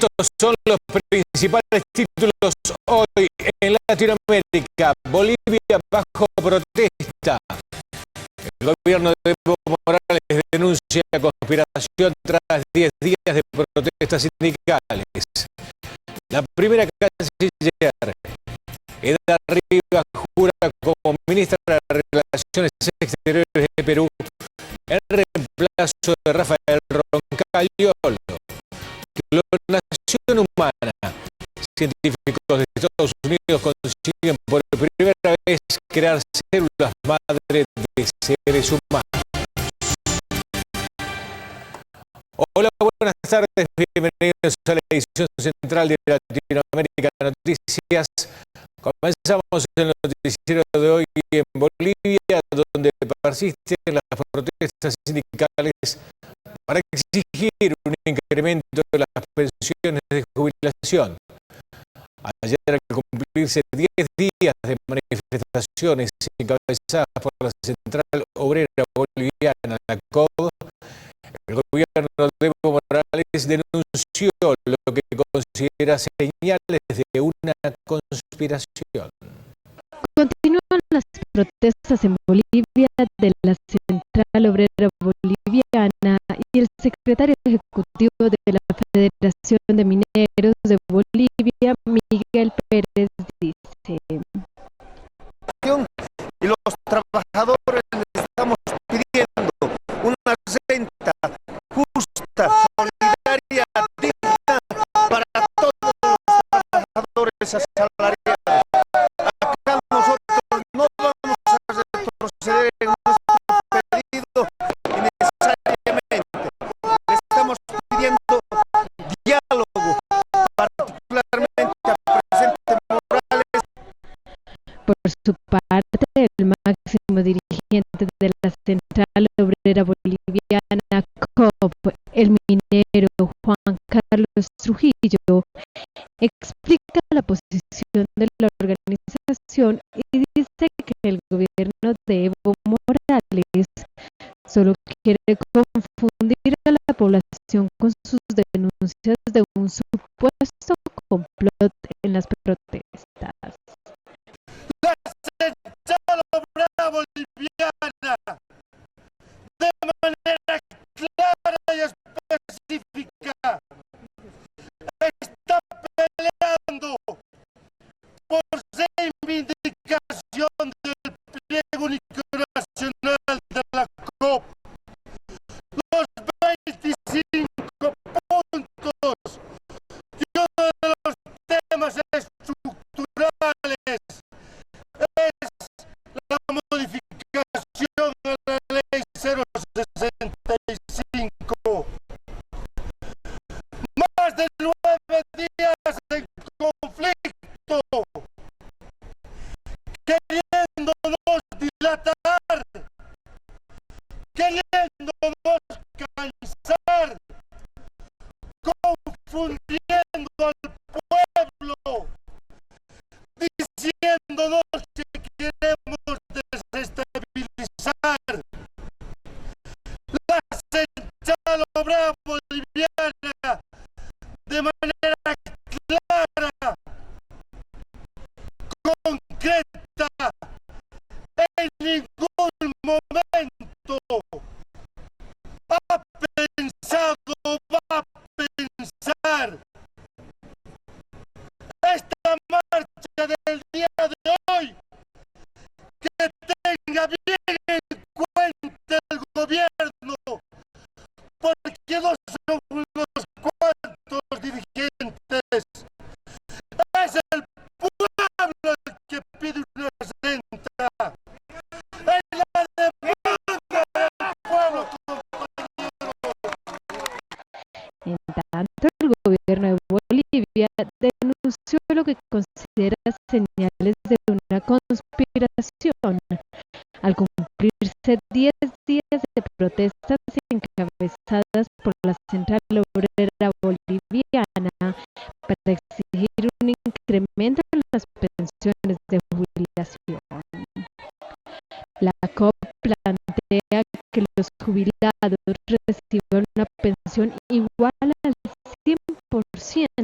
Estos son los principales títulos hoy en Latinoamérica. Bolivia bajo protesta. El gobierno de Evo Morales denuncia conspiración tras 10 días de protestas sindicales. La primera canciller, Eda Rivas, jura como ministra de Relaciones Exteriores de Perú en reemplazo de Rafael Roncaliolo. Clonación humana. Científicos de Estados Unidos consiguen por primera vez crear células madre de seres humanos. Hola, buenas tardes, bienvenidos a la edición central de Latinoamérica Noticias. Comenzamos el noticiero de hoy en Bolivia, donde persisten las protestas sindicales para exigir un incremento de las pensiones de jubilación. Ayer, al cumplirse 10 días de manifestaciones encabezadas por la Central Obrera Boliviana, la COB, el gobierno de Evo Morales denunció lo que considera señales de una conspiración. Continúan las protestas en Bolivia de la Central Obrera Boliviana y el secretario ejecutivo de la Federación de Mineros de Bolivia, Miguel Pérez, dice: y los trabajadores estamos pidiendo una renta justa, solidaria, digna para todos los trabajadores asalariados. Acá nosotros no vamos a retroceder en nuestro pedido innecesariamente. Le estamos pidiendo diálogo, particularmente al presidente Morales. Por su parte, el máximo dirigente de la Central Obrera Boliviana, COP, el minero Juan Carlos Trujillo, explica la posición de la organización y dice que el gobierno de Evo Morales solo quiere confundir a la población con sus denuncias de un supuesto complot en las protestas. La Central Obrera Boliviana, de manera clara y específica, está peleando por reivindicación del pliego único nacional de la COP. Los 25 puntos y uno de los temas estructurales es la modificación de la ley 065. Más de 9 días en conflicto, queriéndonos dilatar, queriéndonos cansar, confundiendo al pueblo, diciéndonos que queremos desestabilizar. La Central Obrera Boliviana, de manera clara, concreta, en ningún momento ha pensado o va a pensar esta marcha del día de hoy que tenga bien en cuenta el gobierno, porque no son unos cuantos dirigentes, es el pueblo el que pide una renta, es la demanda del pueblo, compañeros. En tanto, el gobierno de Bolivia denunció lo que considera señales de una conspiración al cumplirse 10 días de protestas encabezadas por la Central Obrera Boliviana para exigir un incremento en las pensiones de jubilación. La COP plantea que los jubilados reciban una pensión igual al 100%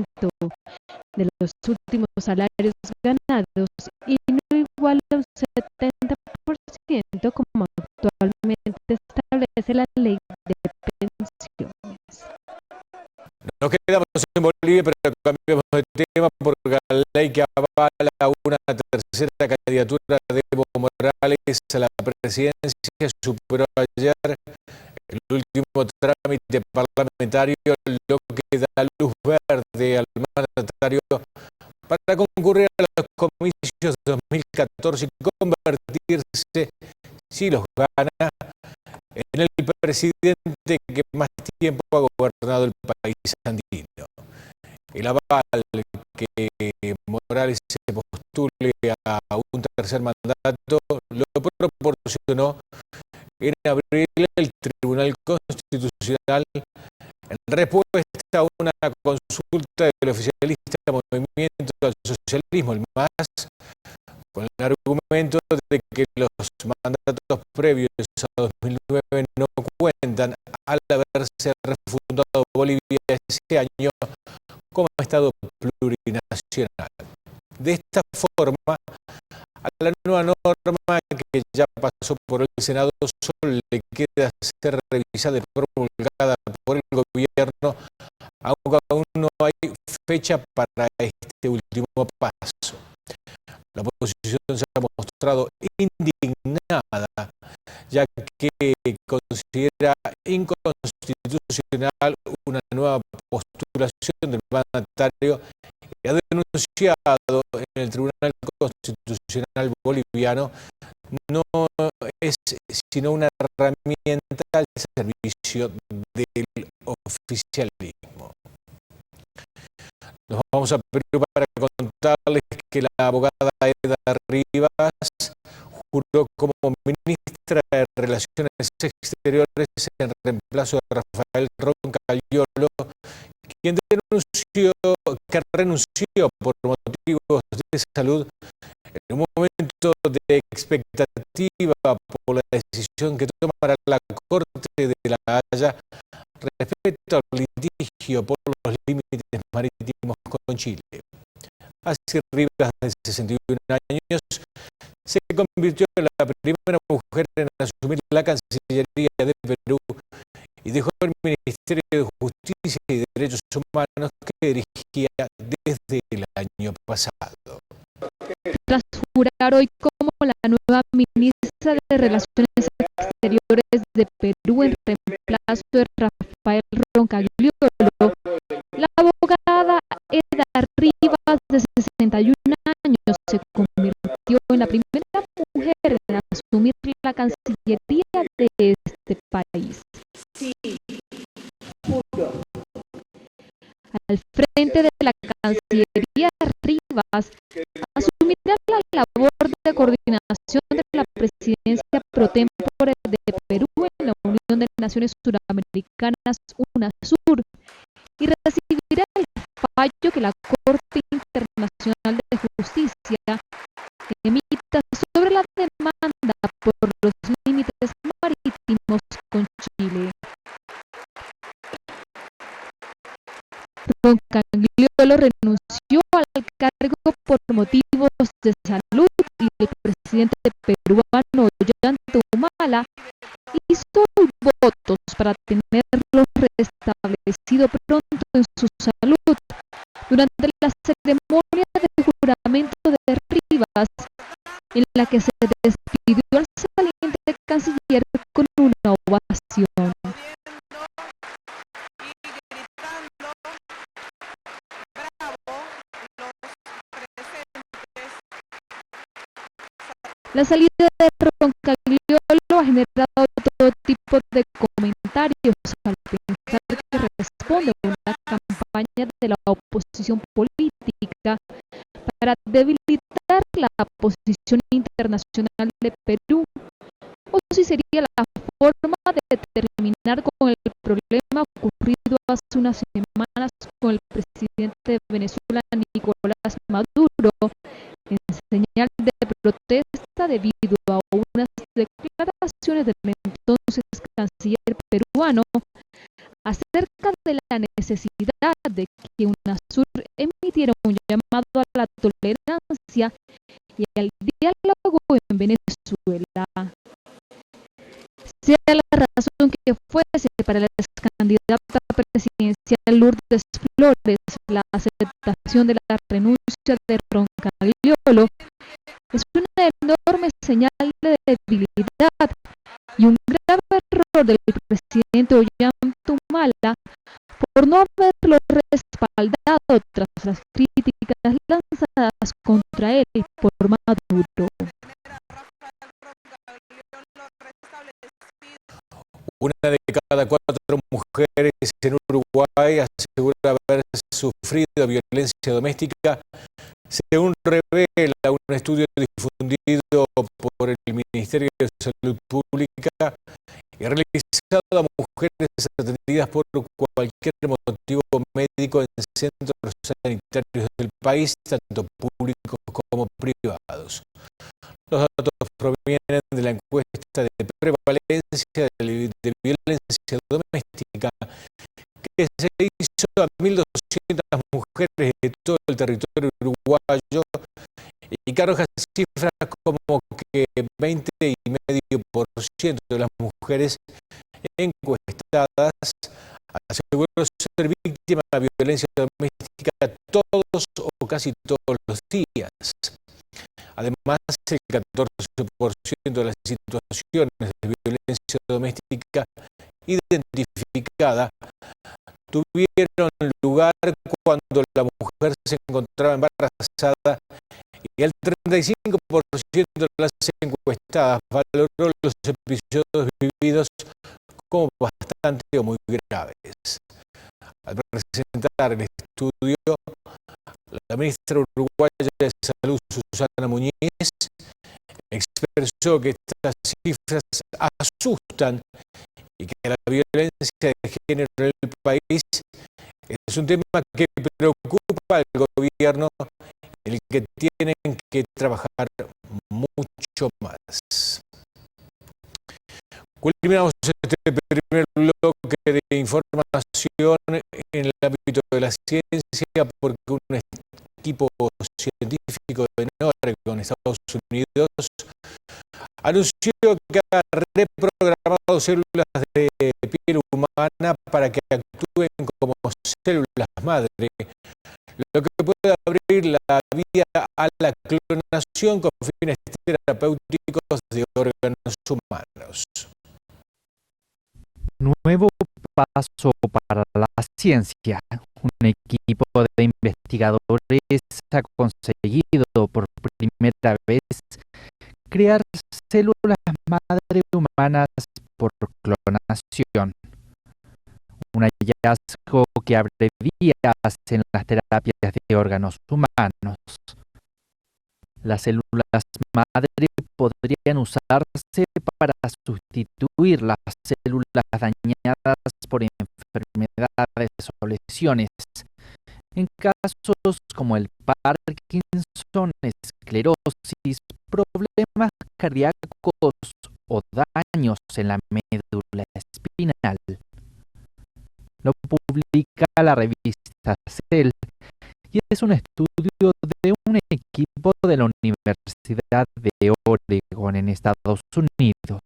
de los últimos salarios ganados y no iguala un 70% como actualmente establece la ley de pensiones. Nos quedamos en Bolivia, pero cambiamos de tema porque la ley que avala una tercera candidatura de Evo Morales a la presidencia superó ayer el último trámite parlamentario, lo que da luz verde al mandatario para concurrir a los comicios 2014 y convertirse, si los gana, en el presidente que más tiempo ha gobernado el país andino. El aval que Morales se postule a un tercer mandato lo proporcionó en abril el Tribunal Constitucional en respuesta a una consulta del oficialista Movimiento al Socialismo, el MAS, con el argumento de que los mandatos previos a 2009 no cuentan al haberse refundado Bolivia ese año como Estado plurinacional. De esta forma, a la nueva norma que ya pasó por el Senado solo le queda ser revisada y promulgada por el gobierno, aunque aún no hay fecha para este último paso. La oposición se ha mostrado indignada, ya que considera inconstitucional una nueva postulación del mandatario y ha denunciado en el Tribunal Constitucional boliviano no es sino una herramienta al servicio del oficialismo. Nos vamos a Perú para contarles que la abogada Eda Rivas juró como ministra de Relaciones Exteriores en reemplazo de Rafael Roncaliolo, quien renunció por motivos de salud en un momento de expectativa por la decisión que tomará la Corte de La Haya respecto al litigio por los límites marítimos con Chile. Así Rivas, de 61 años, se convirtió en la primera mujer en asumir la Cancillería de Perú y dejó el Ministerio de Justicia y Derechos Humanos que dirigía desde el año pasado. Tras jurar hoy como la nueva ministra de Relaciones Exteriores de Perú en reemplazo de Rafael Roncagliolo, la abogada Eda Rivas, de 61 años, se convirtió en la primera mujer en asumir la Cancillería de este país. Al frente de la Cancillería, Rivas asumirá la labor de coordinación de la presidencia pro tempore de Perú en la Unión de Naciones Suramericanas, UNASUR, y recibirá el fallo que la Corte Internacional de Justicia emita sobre la demanda por los límites marítimos con Chile. Roncagliolo renunció al cargo por motivos de salud y el presidente peruano Ollanta Humala hizo votos para tenerlo restablecido pronto en su salud durante la ceremonia de juramento de Rivas, en la que se despidió al saliente canciller con una ovación. La salida de Roncagliolo ha generado todo tipo de comentarios al pensar que responde a una campaña de la oposición política para debilitar la posición internacional de Perú, o si sería la forma de terminar con el problema ocurrido hace unas semanas con el presidente de Venezuela, Nicolás Maduro, en señal de protesta debido a unas declaraciones del entonces canciller peruano acerca de la necesidad de que UNASUR emita emitieron un llamado a la tolerancia y al diálogo en Venezuela. Sea la razón que fuese para la candidata presidencial Lourdes Flores, la aceptación de la renuncia de Roncaliolo es una enorme señal de debilidad y un grave error del presidente Ollanta por no haberlo respaldado tras las críticas lanzadas contra él por Maduro. Una de cada 4 mujeres en Uruguay asegura haber sufrido violencia doméstica, según revela un estudio difundido por el Ministerio de Salud Pública y realizado a mujeres atendidas por cualquier motivo médico en centros sanitarios del país, tanto públicos como privados. Los datos provienen de la encuesta de prevalencia de violencia doméstica que se hizo a 1.200 mujeres de todo el territorio uruguayo y que arroja cifras como que 20,5% de las mujeres encuestadas aseguró ser víctima de violencia doméstica todos o casi todos los días. Además, el 14% de las situaciones de violencia doméstica identificada tuvieron lugar cuando la mujer se encontraba embarazada y el 35% de las encuestadas valoró los episodios vividos como bastante o muy graves. Al presentar el estudio, la ministra uruguaya de Salud, Susana Muñiz, expresó que estas cifras asustan y que la violencia de género en el país es un tema que preocupa al gobierno, en el que tienen que trabajar mucho más. Culminamos este primer bloque de información en el ámbito de la ciencia porque un equipo científico de Oregon, Estados Unidos, anunció que ha reprogramado células de piel humana para que actúen como células madre, lo que puede abrir la vía a la clonación con fines terapéuticos de órganos humanos. Nuevo paso para la ciencia. Un equipo de investigadores ha conseguido por primera vez crear células madre humanas por clonación. Un hallazgo que abre vías en las terapias de órganos humanos. Las células madre podrían usarse para sustituir las células dañadas por enfermedades o lesiones, en casos como el Parkinson, esclerosis, problemas cardíacos o daños en la médula espinal. Lo publica la revista Cell y es un estudio de un equipo de la Universidad de Oregon en Estados Unidos.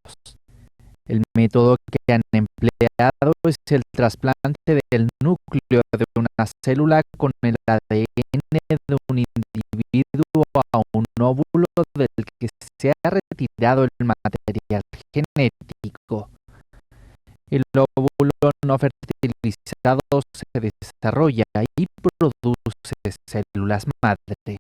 El método que han empleado es el trasplante del núcleo de una célula con el ADN de un individuo a un óvulo del que se ha retirado el material genético. El óvulo no fertilizado se desarrolla y produce células madre.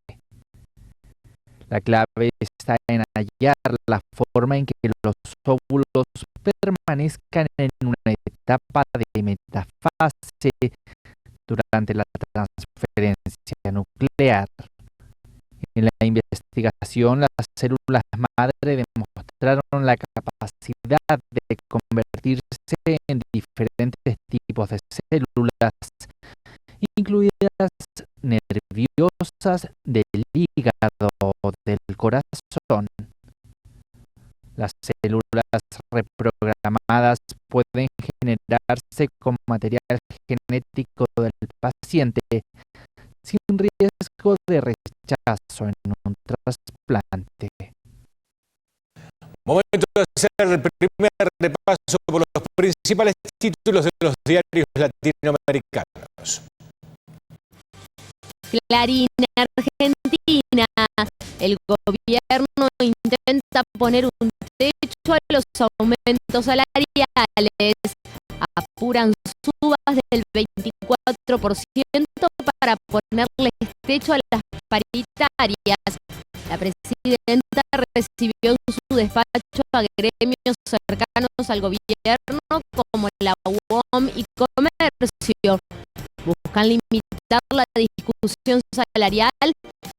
La clave está en hallar la forma en que los óvulos permanezcan en una etapa de metafase durante la transferencia nuclear. En la investigación, las células madre demostraron la capacidad de convertirse en diferentes tipos de células, incluidas nerviosas, del hígado o del corazón. Las células reprogramadas pueden generarse con material genético del paciente sin riesgo de rechazo en un trasplante. Momento de hacer el primer repaso por los principales títulos de los diarios latinoamericanos. Clarín, Argentina. El gobierno intenta poner un techo a los aumentos salariales. Apuran subas del 24% para ponerles techo a las paritarias. La presidenta recibió en su despacho a gremios cercanos al gobierno como la UOM y Comercio. Buscan limitar la discusión salarial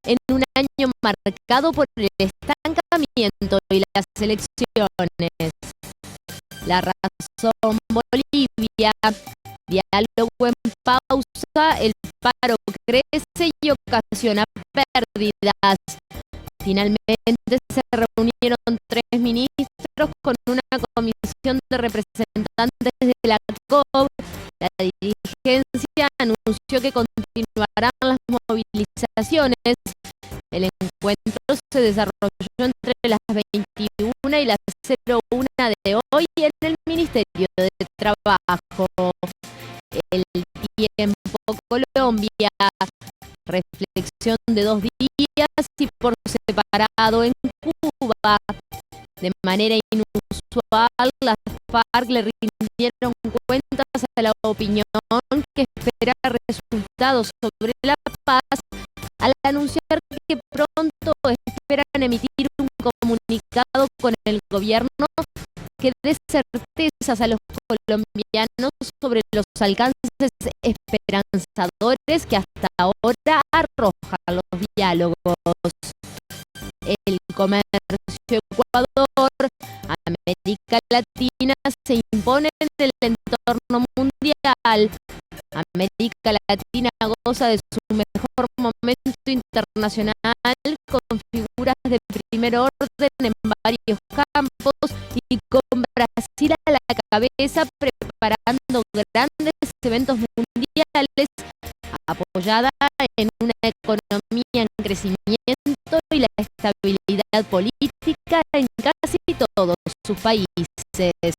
en un año marcado por el estancamiento y las elecciones. La razón, Bolivia. Diálogo en pausa, el paro crece y ocasiona pérdidas. Finalmente se reunieron 3 ministros con una comisión de representantes de la COP. La dirigencia anunció que continuarán las movilizaciones. El encuentro se desarrolló entre las 21 y las 01 de hoy en el Ministerio de Trabajo. El Tiempo, Colombia. Reflexión de 2 días y por separado en Cuba. De manera inusual, las FARC le rindieron cuentas a la opinión que espera resultados sobre la paz al anunciar que pronto esperan emitir un comunicado con el gobierno que dé certezas a los colombianos sobre los alcances esperanzadores que hasta ahora arrojan los diálogos. El Comercio, Ecuador. América Latina se impone en el entorno mundial. América Latina goza de su mejor momento internacional con figuras de primer orden en varios campos y con Brasil a la cabeza preparando grandes eventos mundiales, apoyada en una economía en crecimiento y la estabilidad política en casi todos sus países.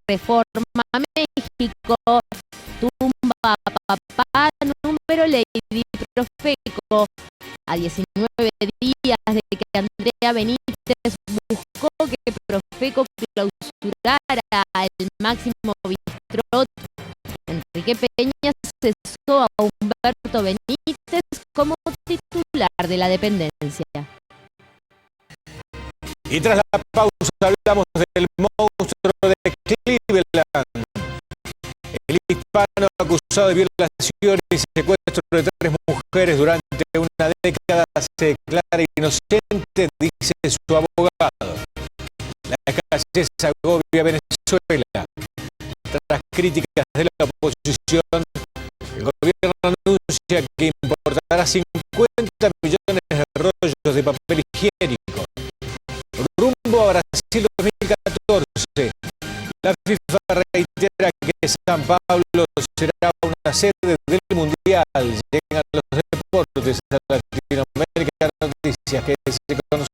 Reforma México. Tumba a papá número Lady Profeco. A 19 días de que Andrea Benítez buscó que Profeco clausurara el Máximo Bistrot, Enrique Peña cesó a Humberto Benítez como titular de la dependencia. Y tras la pausa hablamos del monstruo de Cleveland. El hispano acusado de violación y secuestro de 3 mujeres durante una década se declara inocente, dice su abogado. La escasez agobia Venezuela. Tras críticas de la oposición, el gobierno anuncia que importará 50 millones de rollos de papel higiénico. Rumbo a Brasil 2014. La FIFA reitera que San Pablo será una sede del Mundial. Llegan los deportes a Latinoamérica. Noticias que se conocen.